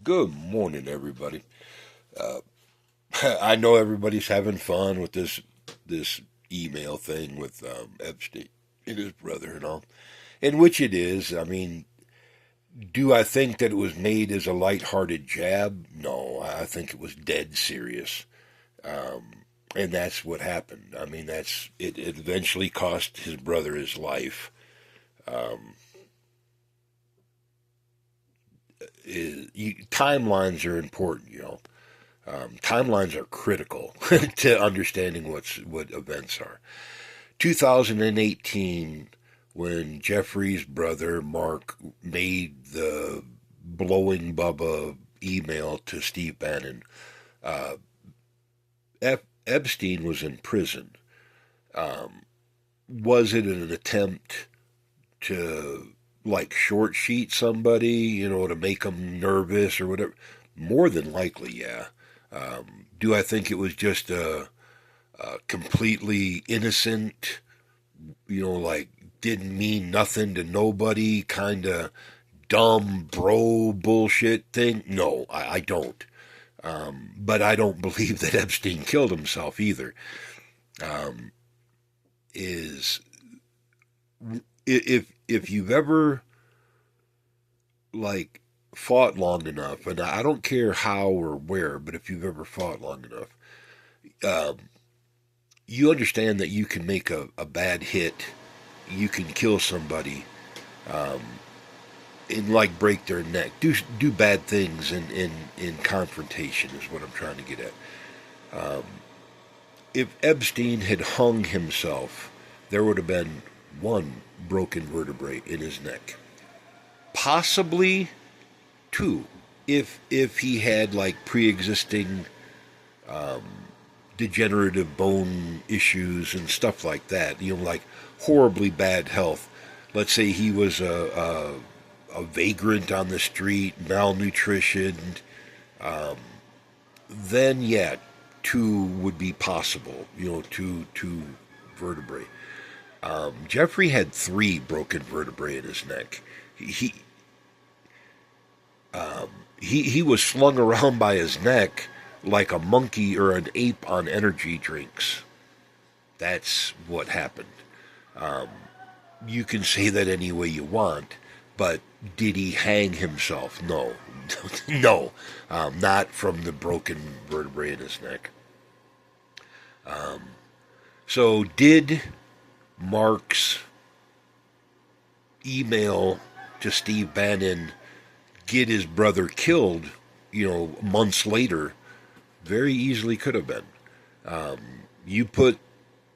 Good morning, everybody. Uh, I know everybody's having fun with this email thing with Epstein and his brother and all, and which it is. I mean, do I think that it was made as a lighthearted jab? No, I think it was dead serious, and that's what happened. I mean, it eventually cost his brother his life. Um, Timelines are important, you know. Timelines are critical to understanding what events are. 2018, when Jeffrey's brother Mark made the blowing Bubba email to Steve Bannon, uh, Epstein was in prison. Um, was it an attempt to like short sheet somebody, to make them nervous or whatever? More than likely, yeah. Do I think it was just a completely innocent, like didn't mean nothing to nobody, kind of dumb bro bullshit thing? No, I don't. But I don't believe that Epstein killed himself either. Um, is if you've ever like fought long enough, and I don't care how or where, but if you've ever fought long enough, um, you understand that you can make a bad hit, you can kill somebody, um, and like break their neck, do bad things in confrontation is what I'm trying to get at. Um, if Epstein had hung himself, there would have been one broken vertebrae in his neck, possibly two, if he had like pre-existing um, degenerative bone issues and stuff like that. Like horribly bad health. Let's say he was a vagrant on the street, malnutrition. Um, then yeah, two would be possible. Two vertebrae. Jeffrey had three broken vertebrae in his neck. He um, he was slung around by his neck like a monkey or an ape on energy drinks. That's what happened. Um, you can say that any way you want, but did he hang himself? No, no, not from the broken vertebrae in his neck. Um, so did Mark's email to Steve Bannon get his brother killed? Months later, very easily could have been. Um, you put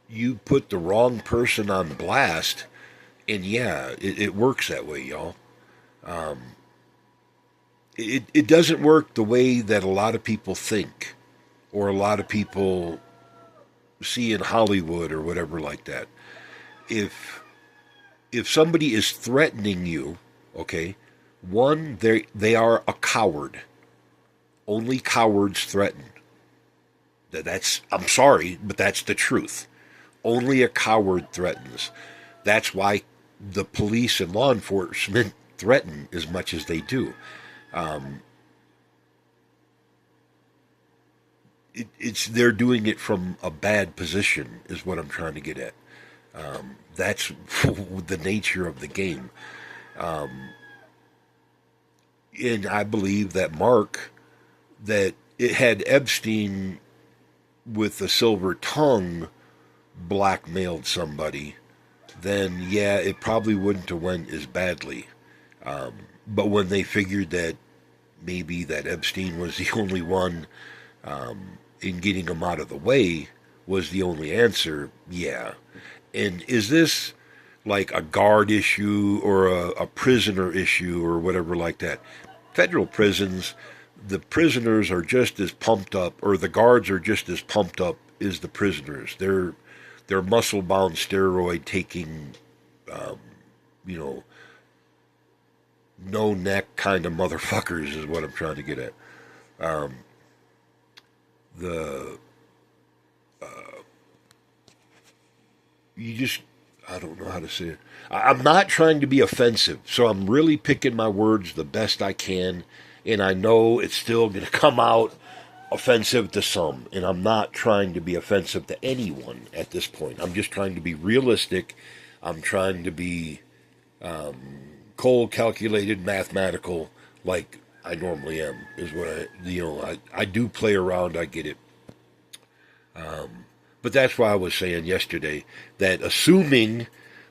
the wrong person on blast, and yeah, it works that way, y'all. Um, it doesn't work the way that a lot of people think, or a lot of people see in Hollywood or whatever like that. If somebody is threatening you, okay, one, they are a coward. Only cowards threaten. I'm sorry, but that's the truth. Only a coward threatens. That's why the police and law enforcement threaten as much as they do. Um, it's they're doing it from a bad position, is what I'm trying to get at. That's the nature of the game. Um, and I believe that that it had Epstein with a silver tongue blackmailed somebody, then yeah, it probably wouldn't have went as badly. Um, but when they figured that maybe that Epstein was the only one, in getting him out of the way was the only answer, yeah. And is this like a guard issue or a prisoner issue or whatever like that? Federal prisons, the prisoners are just as pumped up, or the guards are just as pumped up as the prisoners. They're muscle bound steroid taking, um, you know, no neck kind of motherfuckers is what I'm trying to get at. Um, the you just I don't know how to say it. I'm not trying to be offensive, so I'm really picking my words the best I can, and I know it's still going to come out offensive to some, and I'm not trying to be offensive to anyone at this point. I'm just trying to be realistic. I'm trying to be cold, calculated, mathematical, like I normally am. Is what I do play around. I get it. But that's why I was saying yesterday that assuming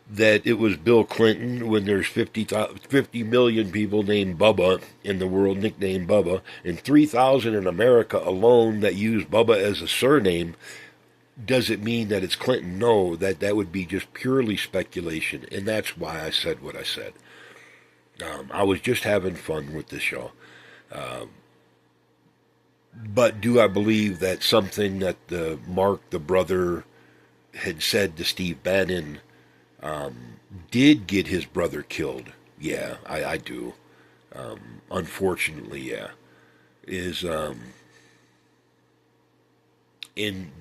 that it was Bill Clinton when there's 50 million people named Bubba in the world, nicknamed Bubba, and 3,000 in America alone that use Bubba as a surname, does it mean that it's Clinton? No, that would be just purely speculation, and that's why I said what I said. I was just having fun with this show. But do I believe that something that Mark, the brother, had said to Steve Bannon did get his brother killed? Yeah, I do. Unfortunately, yeah. Is in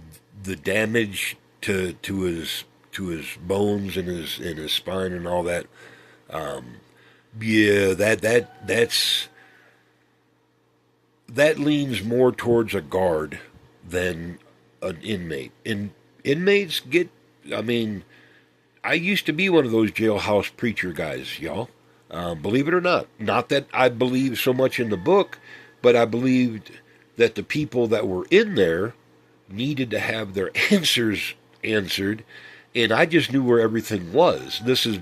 the damage to his bones and his spine and all that. Yeah, that leans more towards a guard than an inmate. And inmates get, I mean, I used to be one of those jailhouse preacher guys, y'all. Believe it or not. Not that I believe so much in the book, but I believed that the people that were in there needed to have their answers answered, and I just knew where everything was. This is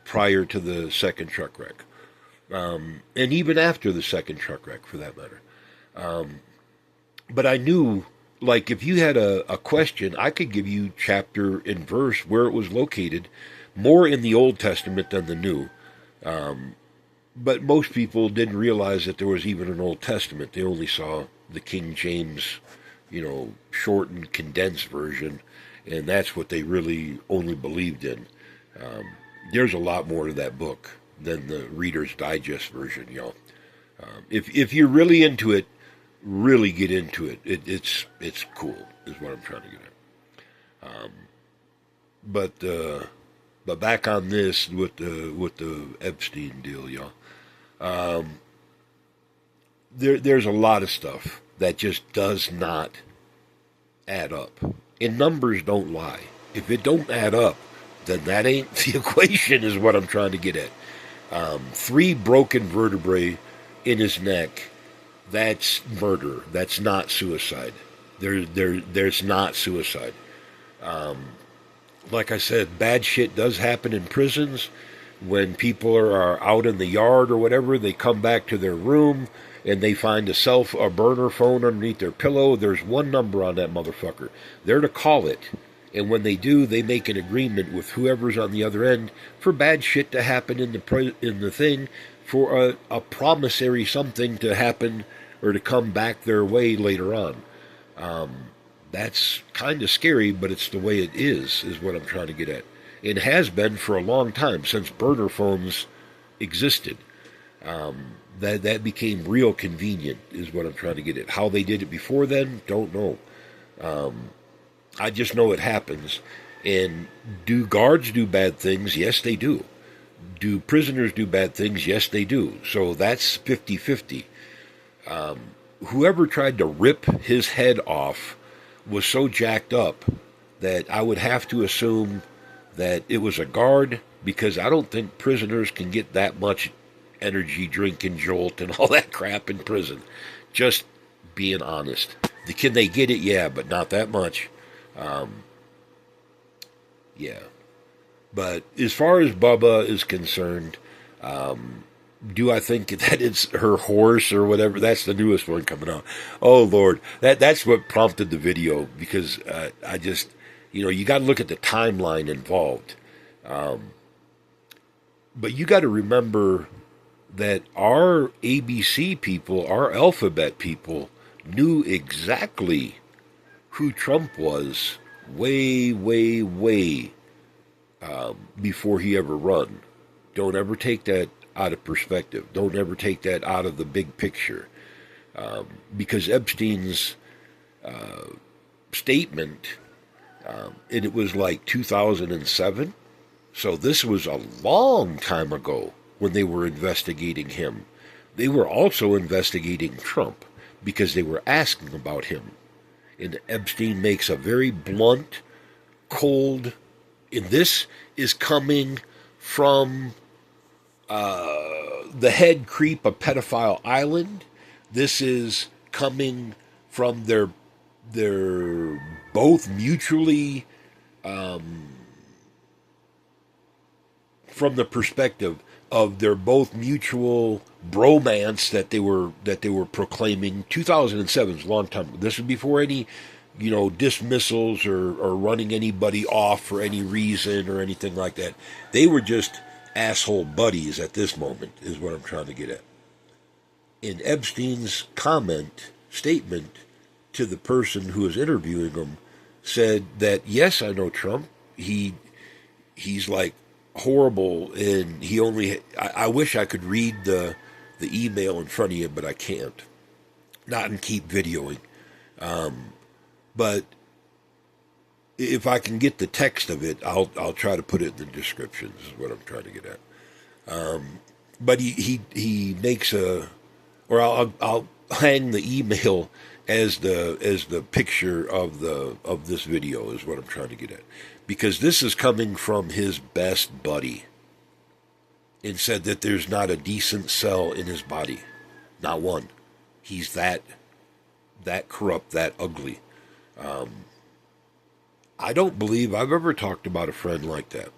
prior to the second truck wreck. And even after the second truck wreck, for that matter. But I knew, like, if you had a question, I could give you chapter and verse where it was located, more in the Old Testament than the New. But most people didn't realize that there was even an Old Testament. They only saw the King James, shortened, condensed version, and that's what they really only believed in. There's a lot more to that book than the Reader's Digest version, y'all. If you're really into it, really get into it. It's cool, is what I'm trying to get at. But back on this with the Epstein deal, y'all. There's a lot of stuff that just does not add up, and numbers don't lie. If it don't add up, then that ain't the equation, is what I'm trying to get at. 3 broken vertebrae in his neck. That's murder. That's not suicide. There's not suicide. Like I said, bad shit does happen in prisons. When people are out in the yard or whatever, they come back to their room and they find a burner phone underneath their pillow. There's one number on that motherfucker. They're to call it. And when they do, they make an agreement with whoever's on the other end for bad shit to happen in the thing, for a promissory something to happen or to come back their way later on. That's kind of scary, but it's the way it is what I'm trying to get at. It has been for a long time, since burner phones existed. That became real convenient, is what I'm trying to get at. How they did it before then, don't know. I just know it happens. And do guards do bad things? Yes, they do. Do prisoners do bad things? Yes, they do. So that's 50-50. Whoever tried to rip his head off was so jacked up that I would have to assume that it was a guard, because I don't think prisoners can get that much energy drink and jolt and all that crap in prison. Just being honest. Can they get it? Yeah, but not that much. Yeah. But as far as Bubba is concerned, do I think that it's her horse or whatever? That's the newest one coming out. Oh, Lord. That's what prompted the video, because I just, you got to look at the timeline involved. But you got to remember that our ABC people, our alphabet people, knew exactly who Trump was way, way, way before he ever run. Don't ever take that out of perspective. Don't ever take that out of the big picture. Because Epstein's statement, and it was like 2007, so this was a long time ago when they were investigating him. They were also investigating Trump because they were asking about him. And Epstein makes a very blunt, cold, and this is coming from the head creep of Pedophile Island. This is coming from their both mutually from the perspective of their both mutual bromance that they were proclaiming. 2007 is a long time. This was before any, dismissals or running anybody off for any reason or anything like that. They were just asshole buddies at this moment, is what I'm trying to get at. In Epstein's statement to the person who was interviewing him, said that yes, I know Trump. He's like horrible, and he only. I wish I could read the email in front of you, but I can't. Not and keep videoing. But if I can get the text of it, I'll try to put it in the description. This is what I'm trying to get at. But he makes or I'll hang the email as the picture of this video is what I'm trying to get at, because this is coming from his best buddy, and said that there's not a decent cell in his body, not one. He's that corrupt, that ugly. I don't believe I've ever talked about a friend like that.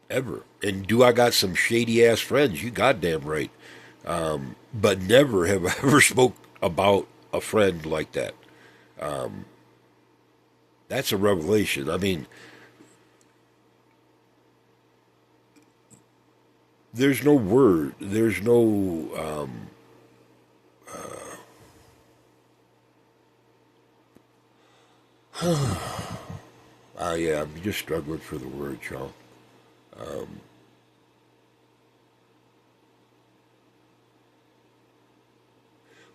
Ever. And do I got some shady ass friends? You goddamn right. But never have I ever spoke about a friend like that. That's a revelation. I mean, there's no word. There's no. Yeah, I'm just struggling for the word, y'all.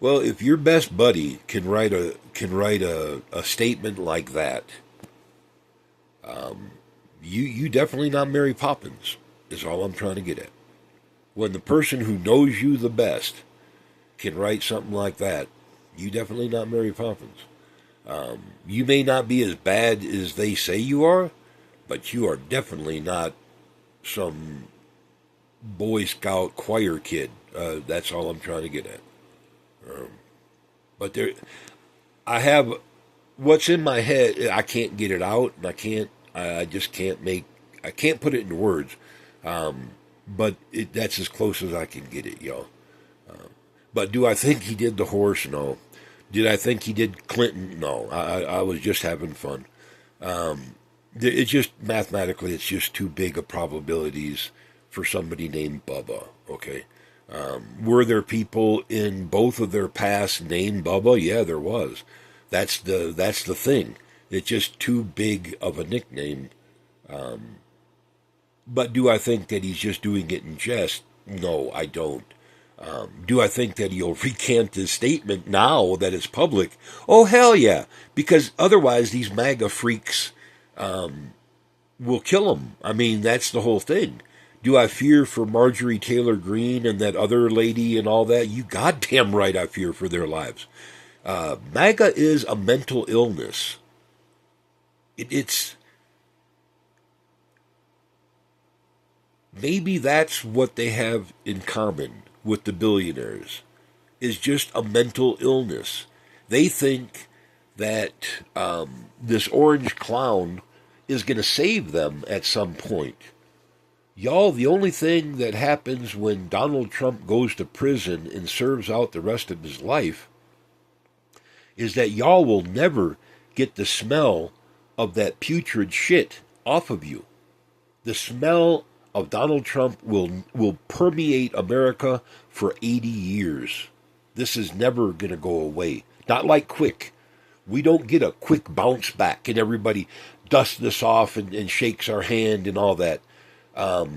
Well, if your best buddy can write a statement like that, you definitely not Mary Poppins. Is all I'm trying to get at. When the person who knows you the best can write something like that, you definitely not Mary Poppins. You may not be as bad as they say you are, but you are definitely not some Boy Scout choir kid. That's all I'm trying to get at. But I have what's in my head. I can't get it out, and I just can't I can't put it into words. But that's as close as I can get it, y'all. But do I think he did the horse? No. Did I think he did Clinton? No. I was just having fun. It's just mathematically, it's just too big of probabilities for somebody named Bubba. Okay. Were there people in both of their past named Bubba? Yeah, there was. That's the thing. It's just too big of a nickname. But do I think that he's just doing it in jest? No, I don't. Do I think that he'll recant his statement now that it's public? Oh, hell yeah. Because otherwise these MAGA freaks will kill him. I mean, that's the whole thing. Do I fear for Marjorie Taylor Greene and that other lady and all that? You goddamn right I fear for their lives. MAGA is a mental illness. It's... Maybe that's what they have in common with the billionaires, is just a mental illness. They think that this orange clown is going to save them at some point. Y'all, the only thing that happens when Donald Trump goes to prison and serves out the rest of his life is that y'all will never get the smell of that putrid shit off of you. The smell of Donald Trump will permeate America for 80 years. This is never going to go away. Not like quick. We don't get a quick bounce back and everybody dusts this off and shakes our hand and all that. No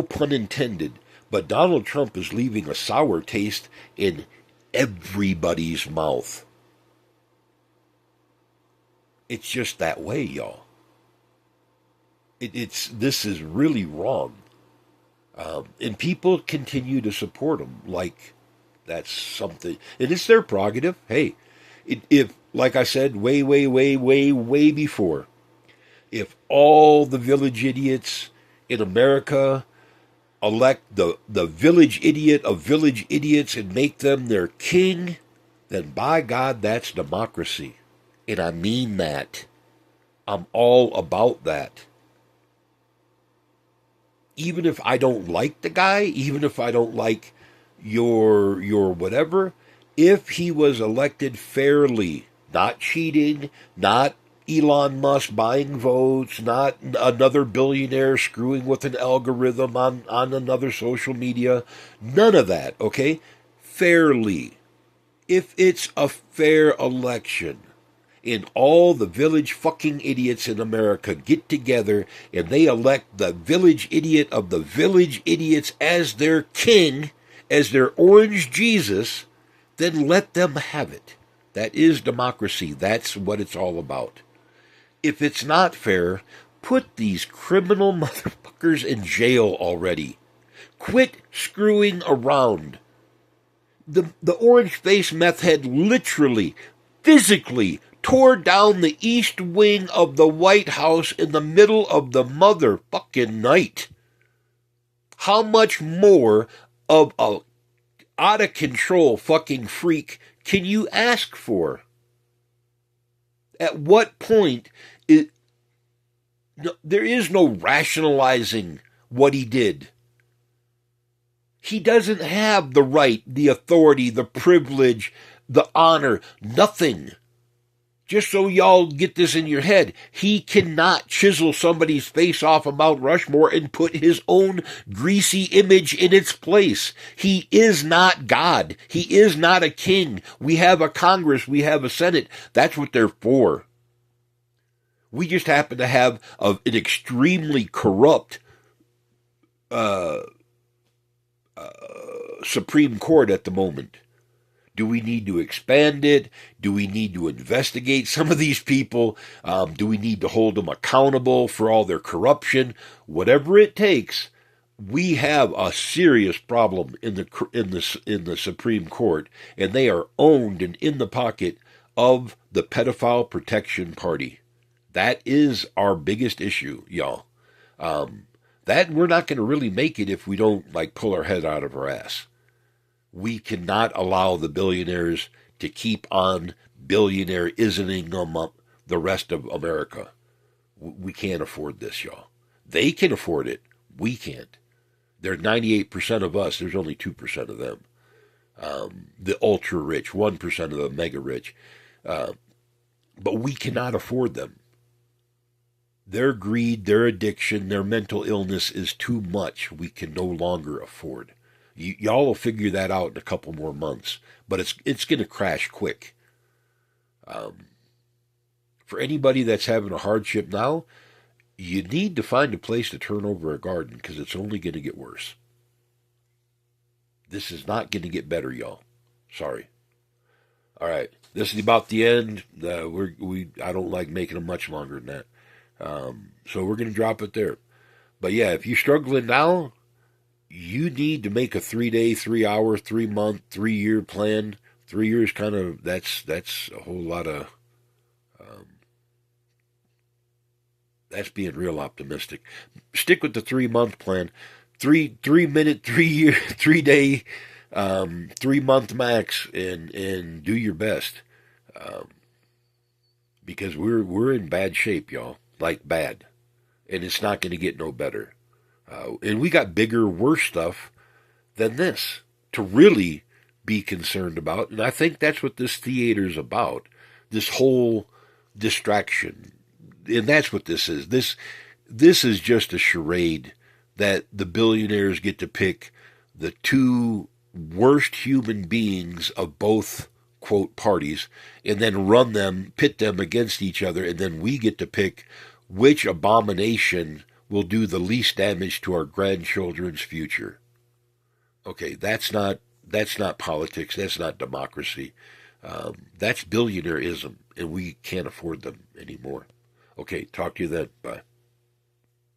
pun intended, but Donald Trump is leaving a sour taste in everybody's mouth. It's just that way, y'all. This is really wrong. And people continue to support them like that's something, and it's their prerogative. Hey, if, like I said, way before, if all the village idiots in America elect the village idiot of village idiots and make them their king, then by God, that's democracy. And I mean that. I'm all about that. Even if I don't like the guy, even if I don't like your whatever, if he was elected fairly, not cheating, not Elon Musk buying votes, not another billionaire screwing with an algorithm on another social media, none of that, okay? Fairly. If it's a fair election, and all the village fucking idiots in America get together and they elect the village idiot of the village idiots as their king, as their orange Jesus, then let them have it. That is democracy. That's what it's all about. If it's not fair, put these criminal motherfuckers in jail already. Quit screwing around. The orange-faced meth head literally, physically tore down the east wing of the White House in the middle of the motherfucking night. How much more of a out-of-control fucking freak can you ask for? At what point there is no rationalizing what he did. He doesn't have the right, the authority, the privilege, the honor, nothing. Just so y'all get this in your head, he cannot chisel somebody's face off of Mount Rushmore and put his own greasy image in its place. He is not God. He is not a king. We have a Congress. We have a Senate. That's what they're for. We just happen to have an extremely corrupt Supreme Court at the moment. Do we need to expand it? Do we need to investigate some of these people? Do we need to hold them accountable for all their corruption? Whatever it takes, we have a serious problem in the Supreme Court, and they are owned and in the pocket of the pedophile protection party. That is our biggest issue, y'all. That we're not going to really make it if we don't pull our head out of our ass. We cannot allow the billionaires to keep on billionaire-isming them up the rest of America. We can't afford this, y'all. They can afford it. We can't. There's 98% of us. There's only 2% of them. The ultra-rich, 1% of the mega-rich. But we cannot afford them. Their greed, their addiction, their mental illness is too much. We can no longer afford. Y'all will figure that out in a couple more months, but it's going to crash quick. For anybody that's having a hardship now, you need to find a place to turn over a garden because it's only going to get worse. This is not going to get better, y'all. Sorry. All right, this is about the end. I don't like making them much longer than that, so we're going to drop it there. But yeah, if you're struggling now, you need to make a 3-day, 3-hour, 3-month, 3-year plan. 3 years that's a whole lot of, that's being real optimistic. Stick with the 3-month plan. 3-minute, 3-year, 3-day, 3-month max, and do your best. Because we're in bad shape, y'all. Like bad. And it's not going to get no better. And we got bigger, worse stuff than this to really be concerned about. And I think that's what this theater's about. This whole distraction. And that's what this is. This is just a charade that the billionaires get to pick the two worst human beings of both, quote, parties, and then pit them against each other, and then we get to pick which abomination will do the least damage to our grandchildren's future. Okay, that's not politics. That's not democracy. That's billionaireism, and we can't afford them anymore. Okay, talk to you then. Bye.